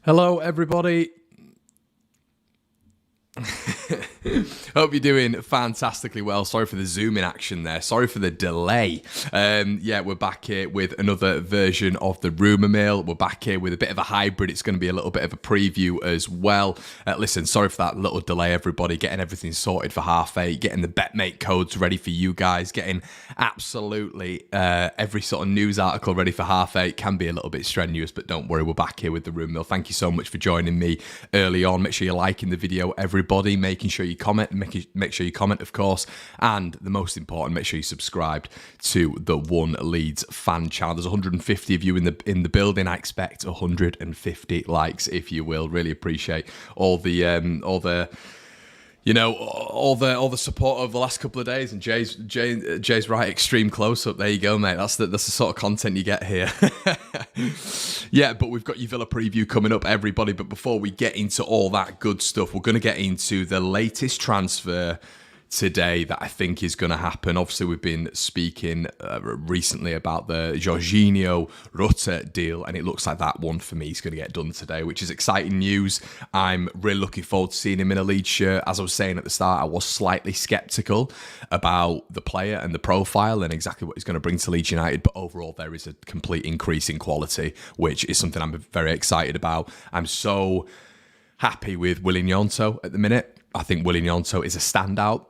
Hello, everybody. Hope you're doing fantastically well. Sorry for the Zoom in action there. Sorry for the delay. Yeah, we're back here with another version of the Rumour Mill. We're back here with a bit of a hybrid. It's going to be a little bit of a preview as well. Listen, sorry for that little delay, everybody. Getting everything sorted for 8:30, getting the BETMATE codes ready for you guys, getting absolutely every sort of news article ready for 8:30. Can be a little bit strenuous, but don't worry, we're back here with the Rumour Mill. Thank you so much for joining me early on. Make sure you're liking the video, everybody. Making sure you comment, make sure you comment, of course, and the most important, make sure you subscribed to the One Leeds Fan Channel. There's 150 of you in the building. I expect 150 likes, if you will. Really appreciate all the support over the last couple of days. And Jay's right, extreme close up. There you go, mate. That's the sort of content you get here. Yeah, but we've got your Villa preview coming up, everybody. But before we get into all that good stuff, we're going to get into the latest transfer today that I think is going to happen. Obviously, we've been speaking recently about the Georginio Rutter deal, and it looks like that one for me is going to get done today, which is exciting news. I'm really looking forward to seeing him in a Leeds shirt. As I was saying at the start, I was slightly sceptical about the player and the profile and exactly what he's going to bring to Leeds United, but overall there is a complete increase in quality, which is something I'm very excited about. I'm so happy with Willian Gnonto at the minute. I think Willian Gnonto is a standout.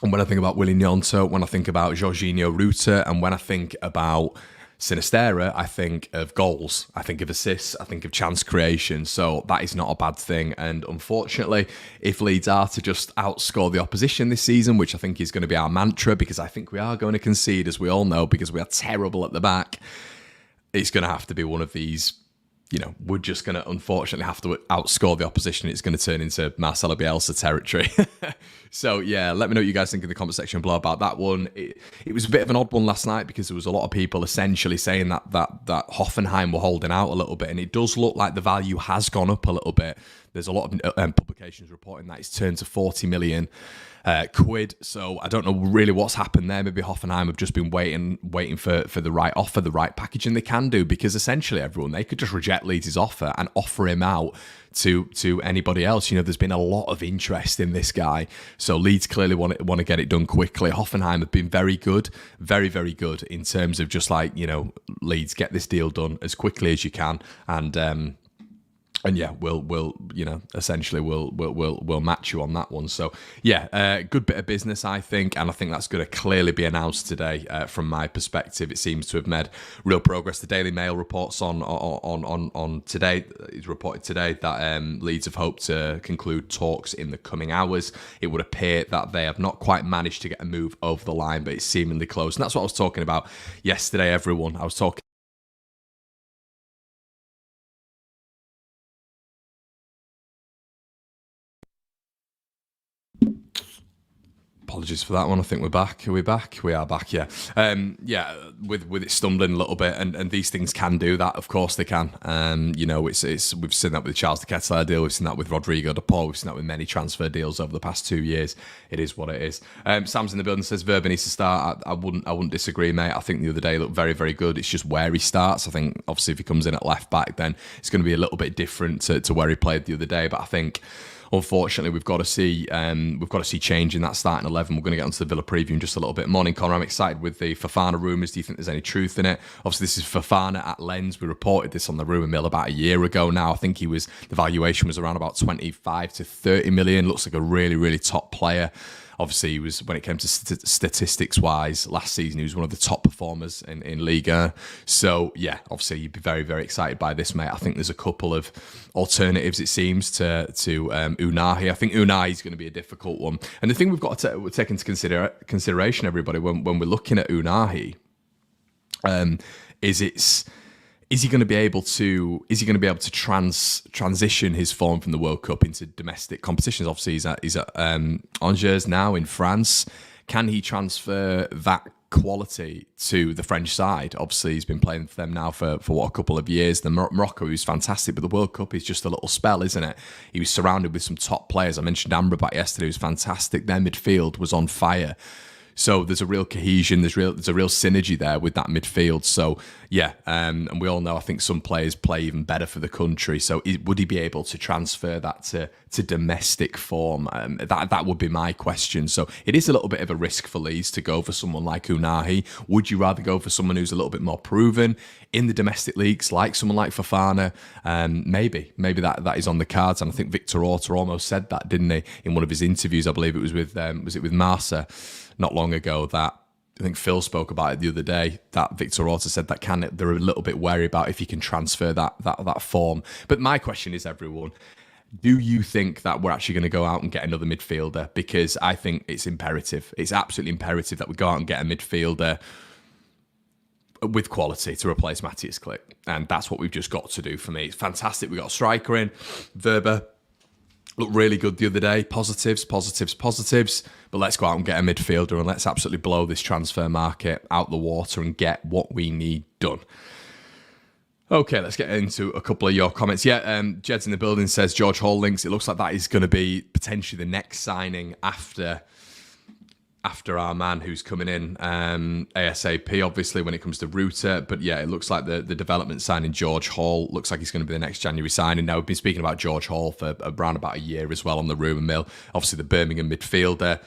And when I think about Willian Gnonto, when I think about Georginio Rutter, and when I think about Sinisterra, I think of goals, I think of assists, I think of chance creation. So that is not a bad thing. And unfortunately, if Leeds are to just outscore the opposition this season, which I think is going to be our mantra, because I think we are going to concede, as we all know, because we are terrible at the back, it's going to have to be one of these. We're just going to unfortunately have to outscore the opposition. It's going to turn into Marcelo Bielsa territory. So, yeah, let me know what you guys think in the comment section below about that one. It was a bit of an odd one last night because there was a lot of people essentially saying that Hoffenheim were holding out a little bit, and it does look like the value has gone up a little bit. There's a lot of publications reporting that it's turned to 40 million quid. So I don't know really what's happened there. Maybe Hoffenheim have just been waiting for the right offer, the right package, and they can do, because essentially everyone, they could just reject Leeds' offer and offer him out to anybody else. There's been a lot of interest in this guy, so Leeds clearly want to get it done quickly. Hoffenheim have been very good, very, very good in terms of just like, Leeds, get this deal done as quickly as you can, and yeah, we'll essentially we'll match you on that one. So yeah, good bit of business, I think, and I think that's going to clearly be announced today. From my perspective, it seems to have made real progress. The Daily Mail reports on today. It's reported today that Leeds have hoped to conclude talks in the coming hours. It would appear that they have not quite managed to get a move over the line, but it's seemingly close. And that's what I was talking about yesterday, everyone. I was talking. Apologies for that one. I think we're back. Are we back? We are back, yeah. Yeah, with it stumbling a little bit, and these things can do that. Of course they can. It's we've seen that with the Charles de Ketelaere deal. We've seen that with Rodrigo de Paul. We've seen that with many transfer deals over the past 2 years. It is what it is. Sam's in the building, says Verba needs to start. I wouldn't disagree, mate. I think the other day looked very, very good. It's just where he starts. I think obviously if he comes in at left back, then it's going to be a little bit different to where he played the other day. But I think, unfortunately, we've got to see change in that starting 11. We're going to get onto the Villa preview in just a little bit. Morning, Connor. I'm excited with the Fofana rumours. Do you think there's any truth in it? Obviously, this is Fofana at Lens. We reported this on the Rumour Mill about a year ago now. I think the valuation was around about 25 to 30 million. Looks like a really, really top player. Obviously, he was, when it came to statistics-wise, last season, he was one of the top performers in Liga. So, yeah, obviously, you'd be very, very excited by this, mate. I think there's a couple of alternatives, it seems, to Unahi. I think Unahi is going to be a difficult one. And the thing we've got to take into consideration, everybody, when we're looking at Unahi, is he going to be able to transition his form from the World Cup into domestic competitions? Obviously, he's at Angers now in France. Can he transfer that quality to the French side? Obviously, he's been playing for them now for a couple of years. The Morocco, he was fantastic, but the World Cup is just a little spell, isn't it? He was surrounded with some top players. I mentioned Amrabat yesterday, he was fantastic. Their midfield was on fire. So there's a real cohesion, there's a real synergy there with that midfield. So yeah, and we all know I think some players play even better for the country. So would he be able to transfer that to domestic form? That would be my question. So it is a little bit of a risk for Leeds to go for someone like Unahi. Would you rather go for someone who's a little bit more proven in the domestic leagues, like someone like Fofana? Maybe that is on the cards. And I think Victor Orta almost said that, didn't he, in one of his interviews? I believe it was with Marca not long ago, that I think Phil spoke about it the other day, that Victor Orta said that they're a little bit wary about if he can transfer that form. But my question is, everyone, do you think that we're actually going to go out and get another midfielder? Because I think it's imperative. It's absolutely imperative that we go out and get a midfielder with quality to replace Matthias Klick. And that's what we've just got to do for me. It's fantastic. We got a striker in, Verba. Looked really good the other day. Positives. But let's go out and get a midfielder and let's absolutely blow this transfer market out the water and get what we need done. Okay, let's get into a couple of your comments. Yeah, Jed's in the building says George Hall links. It looks like that is going to be potentially the next signing after our man who's coming in ASAP, obviously, when it comes to Rutter. But yeah, it looks like the development signing George Hall looks like he's going to be the next January signing. Now, we've been speaking about George Hall for around about a year as well on the rumour mill. Obviously, the Birmingham midfielder.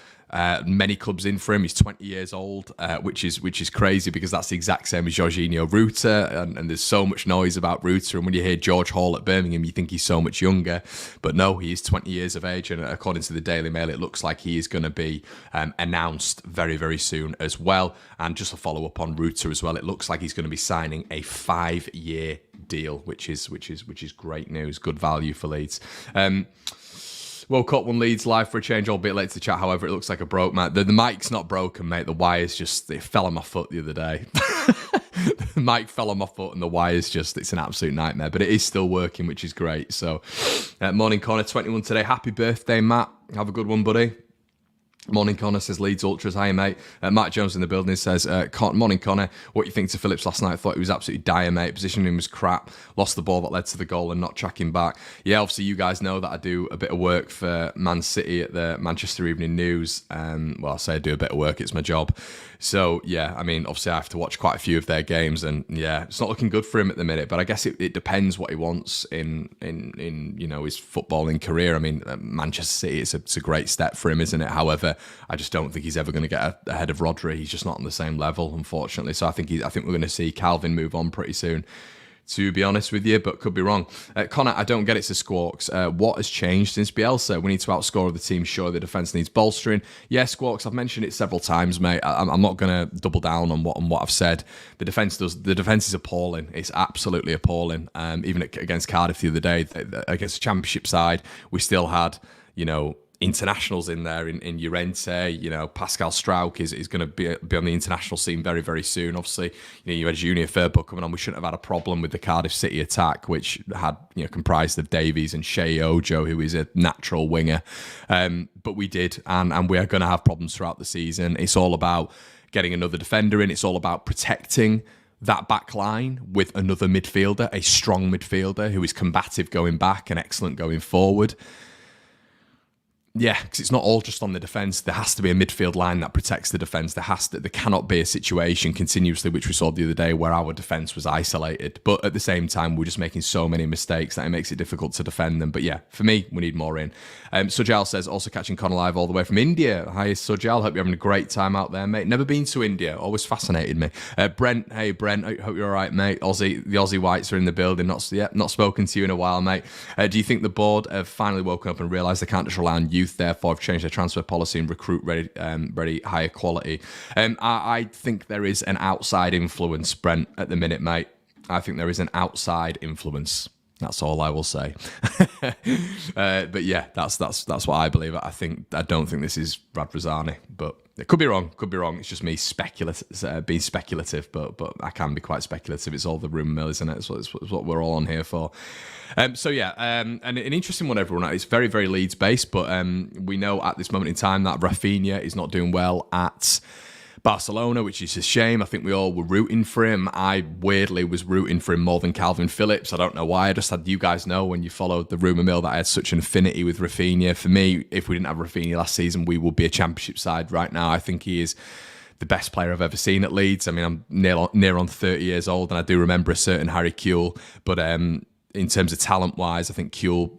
Many clubs in for him. He's 20 years old, which is crazy because that's the exact same as Georginio Rutter, and there's so much noise about Rutter. And when you hear George Hall at Birmingham, you think he's so much younger, but no, he is 20 years of age. And according to the Daily Mail, it looks like he is going to be announced very, very soon as well. And just a follow up on Rutter as well, it looks like he's going to be signing a 5-year deal, which is great news. Good value for Leeds. Woke up when Leeds live for a change, albeit late to the chat. However, it looks like a broke mic. The mic's not broken, mate. The wire's it fell on my foot the other day. The mic fell on my foot and the wire's it's an absolute nightmare. But it is still working, which is great. So, morning Connor, 21 today. Happy birthday, Matt. Have a good one, buddy. Morning Connor says Leeds Ultras. Hi mate. Matt Jones in the building says, morning Connor, what you think to Phillips last night? I thought he was absolutely dire, mate. Positioning was crap. Lost the ball that led to the goal and not tracking back. Yeah, obviously you guys know that I do a bit of work for Man City at the Manchester Evening News. Well, I say I do a bit of work, it's my job. So yeah, I mean, obviously I have to watch quite a few of their games, and yeah, it's not looking good for him at the minute. But I guess it depends what he wants in his footballing career. I mean, Manchester City, it's a great step for him, isn't it? However, I just don't think he's ever going to get ahead of Rodri. He's just not on the same level, unfortunately. So I think we're going to see Calvin move on pretty soon, to be honest with you, but could be wrong. Connor, I don't get it, to Squawks. What has changed since Bielsa? We need to outscore the team. Sure, the defence needs bolstering. Yeah, Squawks, I've mentioned it several times, mate. I'm not going to double down on what I've said. The defence is appalling. It's absolutely appalling. Even against Cardiff the other day, against the Championship side, we still had, internationals in there in Llorente. Pascal Strauch is going to be on the international scene very, very soon. Obviously, you had Junior Firpo coming on. We shouldn't have had a problem with the Cardiff City attack, which had comprised of Davies and Shea Ojo, who is a natural winger. But we did, and we are going to have problems throughout the season. It's all about getting another defender in. It's all about protecting that back line with another midfielder, a strong midfielder who is combative going back and excellent going forward. Yeah, because it's not all just on the defence. There has to be a midfield line that protects the defence. There cannot be a situation continuously, which we saw the other day, where our defence was isolated. But at the same time, we're just making so many mistakes that it makes it difficult to defend them. But yeah, for me, we need more in. Sujal says, also catching Connor live all the way from India. Hi, Sujal. Hope you're having a great time out there, mate. Never been to India. Always fascinated me. Brent, hey, Brent. Hope you're all right, mate. The Aussie Whites are in the building. Not spoken to you in a while, mate. Do you think the board have finally woken up and realised they can't just rely on youth, therefore have changed their transfer policy and recruit ready higher quality? I think there is an outside influence, Brent, at the minute, mate. I think there is an outside influence. That's all I will say. But yeah, that's what I believe. I don't think this is Radrizzani, but it could be wrong. It's just me being speculative, but I can be quite speculative. It's all the rumour mill, isn't it? It's what we're all on here for. So yeah, and an interesting one, everyone. It's very, very Leeds based, but we know at this moment in time that Rafinha is not doing well at Barcelona, which is a shame. I think we all were rooting for him. I weirdly was rooting for him more than Calvin Phillips. I don't know why. I just had you guys know when you followed the rumour mill that I had such an affinity with Rafinha. For me, if we didn't have Rafinha last season, we would be a championship side right now. I think he is the best player I've ever seen at Leeds. I mean, I'm near on 30 years old, and I do remember a certain Harry Kewell, but in terms of talent-wise, I think Kewell,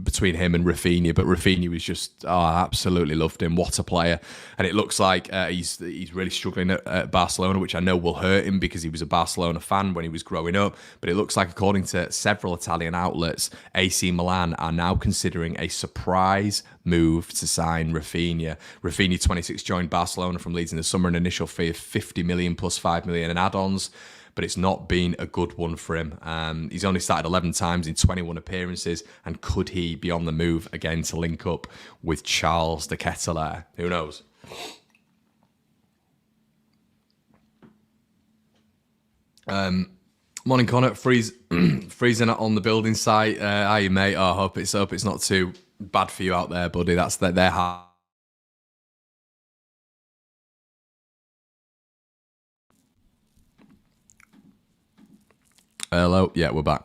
between him and Rafinha, but Rafinha was just, I absolutely loved him. What a player. And it looks like he's really struggling at Barcelona, which I know will hurt him because he was a Barcelona fan when he was growing up. But it looks like, according to several Italian outlets, AC Milan are now considering a surprise move to sign Rafinha. Rafinha, 26, joined Barcelona from Leeds in the summer, an initial fee of 50 million plus 5 million in add-ons. But it's not been a good one for him. He's only started 11 times in 21 appearances, and could he be on the move again to link up with Charles de Ketelaere? Who knows? Morning, Connor. Freezing on the building site. How you, mate? I hope it's not too bad for you out there, buddy. That's their heart. Hello. Yeah, we're back.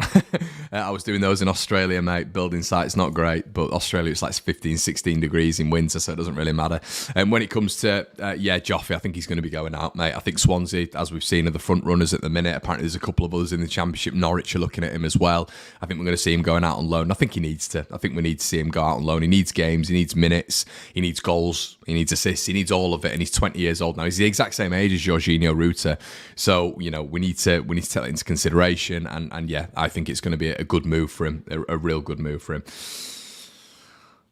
I was doing those in Australia, mate. Building site's not great, but Australia, it's like 15, 16 degrees in winter, so it doesn't really matter. And when it comes to, Joffy, I think he's going to be going out, mate. I think Swansea, as we've seen, are the front runners at the minute. Apparently there's a couple of others in the Championship. Norwich are looking at him as well. I think we're going to see him going out on loan. I think he needs to. I think we need to see him go out on loan. He needs games. He needs minutes. He needs goals. He needs assists. He needs all of it. And he's 20 years old now. He's the exact same age as Georginio Rutter. So, we need to take that into consideration. And yeah, I think it's going to be a good move for him, a real good move for him.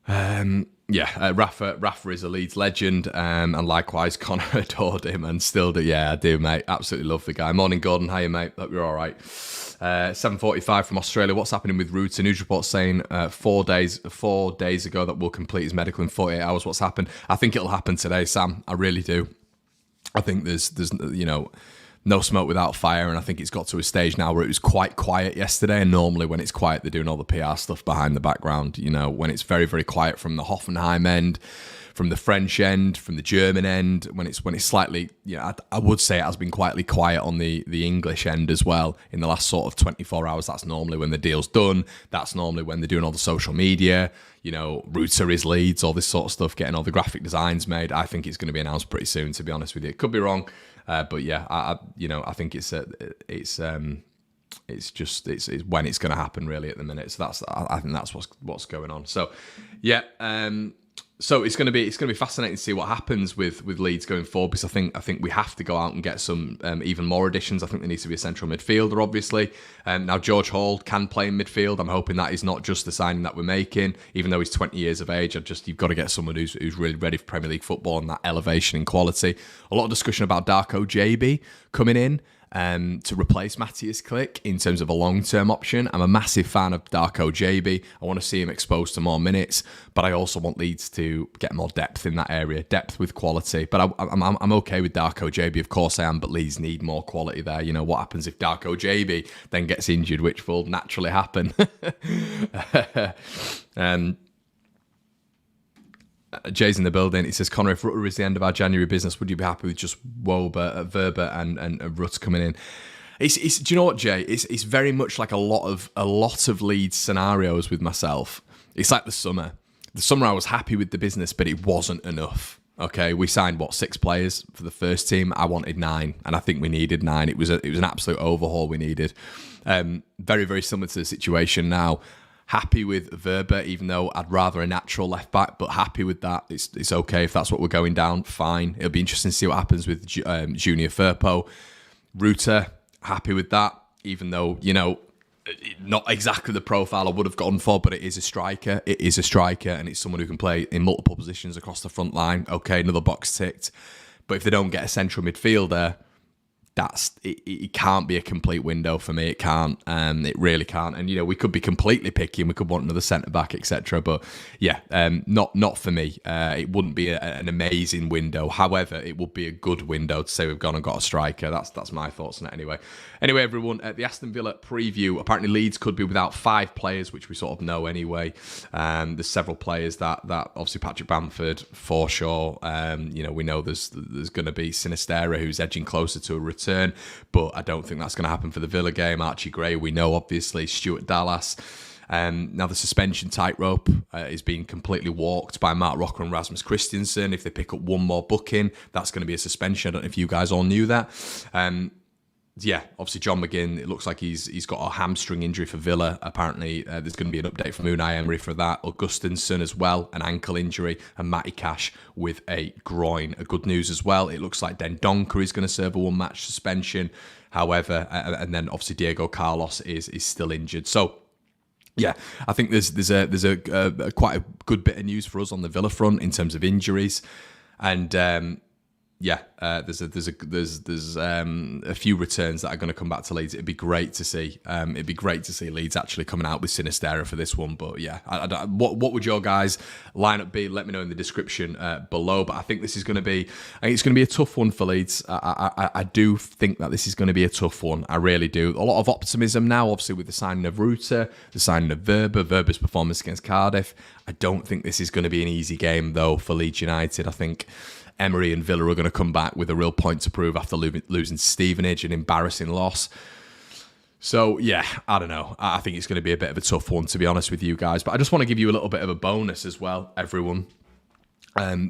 Rafa is a Leeds legend, and likewise Connor adored him and still do. Yeah, I do, mate. Absolutely love the guy. Morning, Gordon. How you, mate? Hope you're all right. 7:45 from Australia. What's happening with Rutter? News report saying 4 days ago that we'll complete his medical in 48 hours. What's happened? I think it'll happen today, Sam. I really do. I think there's no smoke without fire, and I think it's got to a stage now where it was quite quiet yesterday, and normally when it's quiet they're doing all the PR stuff behind the background. When it's very, very quiet from the Hoffenheim end, from the French end, from the German end, when it's slightly, I would say it has been quietly quiet on the English end as well in the last sort of 24 hours. That's normally when the deal's done. That's normally when they're doing all the social media, Rutter is Leeds, all this sort of stuff, getting all the graphic designs made. I think it's going to be announced pretty soon, to be honest with you. It could be wrong. But yeah, I think it's when it's going to happen really at the minute. So I think that's what's going on. So yeah, so it's going to be fascinating to see what happens with Leeds going forward, because I think we have to go out and get some even more additions. I think there needs to be a central midfielder, obviously. Now George Hall can play in midfield. I'm hoping that is not just the signing that we're making, even though he's 20 years of age. You've got to get someone who's really ready for Premier League football and that elevation in quality. A lot of discussion about Darko JB coming in to replace Matthias Klick in terms of a long-term option. I'm a massive fan of Darko JB. I want to see him exposed to more minutes, but I also want Leeds to get more depth in that area, depth with quality. But I'm okay with Darko JB, of course I am, but Leeds need more quality there. What happens if Darko JB then gets injured, which will naturally happen? Jay's in the building. He says, Connor, if Rutter is the end of our January business, would you be happy with just Verba and Rutter coming in? Do you know what, Jay? It's very much like a lot of Leeds scenarios with myself. It's like the summer. The summer I was happy with the business, but it wasn't enough. Okay, we signed 6 players for the first team. I wanted 9, and I think we needed 9. It was an absolute overhaul we needed. Very, very similar to the situation now. Happy with Verba, even though I'd rather a natural left back, but happy with that. It's okay if that's what we're going down. Fine. It'll be interesting to see what happens with Junior Firpo. Rutter, happy with that, even though not exactly the profile I would have gone for, but it is a striker. It is a striker, and it's someone who can play in multiple positions across the front line. Okay, another box ticked. But if they don't get a central midfielder, it can't be a complete window for me. It can't. It really can't. And we could be completely picky and we could want another centre back, etc. But yeah, not for me. It wouldn't be an amazing window. However, it would be a good window to say we've gone and got a striker. That's my thoughts on it anyway. Anyway, everyone, the Aston Villa preview. Apparently, Leeds could be without 5 players, which we sort of know anyway. There's several players that obviously Patrick Bamford for sure. We know there's going to be Sinistera, who's edging closer to a return. But I don't think that's going to happen for the Villa game. Archie Gray, we know, obviously. Stuart Dallas. Now the suspension tightrope is being completely walked by Mark Rocker and Rasmus Christensen. If they pick up one more booking, that's going to be a suspension. I don't know if you guys all knew that. Yeah, obviously John McGinn, it looks like he's got a hamstring injury for Villa. Apparently, there's going to be an update from Unai Emery for that. Augustinson as well, an ankle injury. And Matty Cash with a groin. Good news as well, it looks like Dendoncker is going to serve a 1-match suspension. However, and then obviously Diego Carlos is still injured. So, yeah, I think there's a quite a good bit of news for us on the Villa front in terms of injuries. And there's a few returns that are going to come back to Leeds. It'd be great to see. Leeds actually coming out with Sinistera for this one. But yeah, what would your guys' lineup be? Let me know in the description below. But I think this is going to be. It's going to be a tough one for Leeds. I do think that this is going to be a tough one. I really do. A lot of optimism now, obviously with the signing of Rutter, the signing of Verber's performance against Cardiff. I don't think this is going to be an easy game though for Leeds United. I think Emery and Villa are going to come back with a real point to prove after losing Stevenage, an embarrassing loss. So, yeah, I don't know. I think it's going to be a bit of a tough one, to be honest with you guys. But I just want to give you a little bit of a bonus as well, everyone.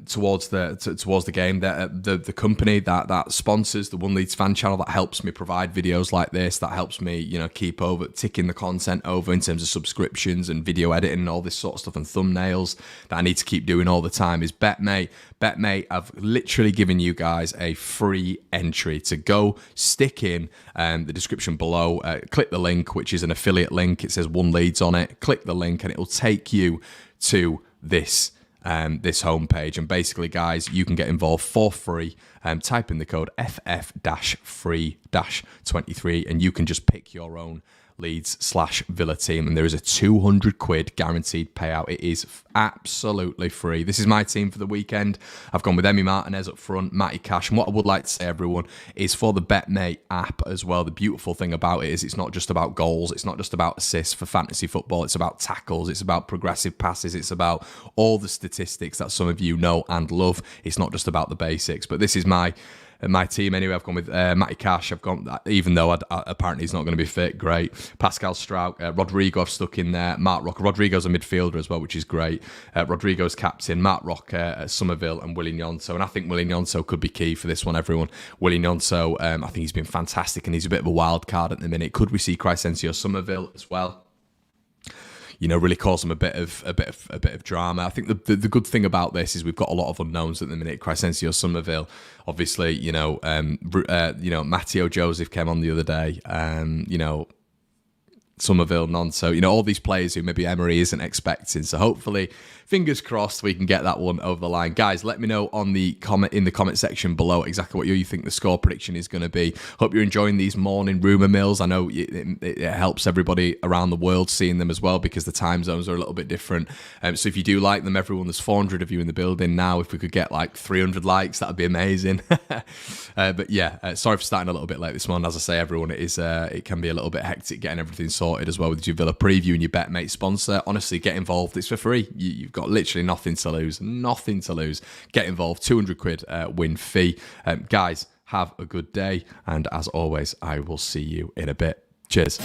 Towards the game, the company that sponsors the One Leeds Fan Channel, that helps me provide videos like this, that helps me keep ticking the content over in terms of subscriptions and video editing and all this sort of stuff and thumbnails that I need to keep doing all the time, is BETMATE. BETMATE, I've literally given you guys a free entry to go stick in the description below. Click the link, which is an affiliate link. It says One Leeds on it. Click the link and it will take you to this homepage, and basically, guys, you can get involved for free. Type in the code FF-free-23 and you can just pick your own Leeds/Villa team, and there is a £200 guaranteed payout. It is absolutely free. This is my team for the weekend. I've gone with Emi Martinez up front, Matty Cash, and what I would like to say, everyone, is for the BETMATE app as well. The beautiful thing about it is it's not just about goals, it's not just about assists for fantasy football, it's about tackles, it's about progressive passes, it's about all the statistics that some of you know and love. It's not just about the basics, but this is my team anyway. I've gone with Matty Cash. I've gone, even though apparently he's not going to be fit, great. Pascal Strouk, Rodrigo I've stuck in there. Mark Rocker. Rodrigo's a midfielder as well, which is great. Rodrigo's captain. Mark Rocker, Somerville and Willie Gnonto. And I think Willie Gnonto could be key for this one, everyone. Willie Gnonto, I think he's been fantastic and he's a bit of a wild card at the minute. Could we see Crescencio Somerville as well? Really cause them a bit of drama. I think the good thing about this is we've got a lot of unknowns at the minute. Crescencio Somerville, obviously, Matteo Joseph came on the other day. Somerville, Gnonto, all these players who maybe Emery isn't expecting. So hopefully, fingers crossed, we can get that one over the line. Guys, let me know in the comment section below exactly what you think the score prediction is going to be. Hope you're enjoying these morning rumour mills. I know it helps everybody around the world seeing them as well because the time zones are a little bit different. So if you do like them, everyone, there's 400 of you in the building now. If we could get like 300 likes, that'd be amazing. But yeah, sorry for starting a little bit late this morning. As I say, everyone, it can be a little bit hectic getting everything sorted as well with your Villa preview and your BETMATE sponsor. Honestly, get involved. It's for free. You've got literally nothing to lose. Get involved. £200 win fee. Guys, have a good day. And as always, I will see you in a bit. Cheers.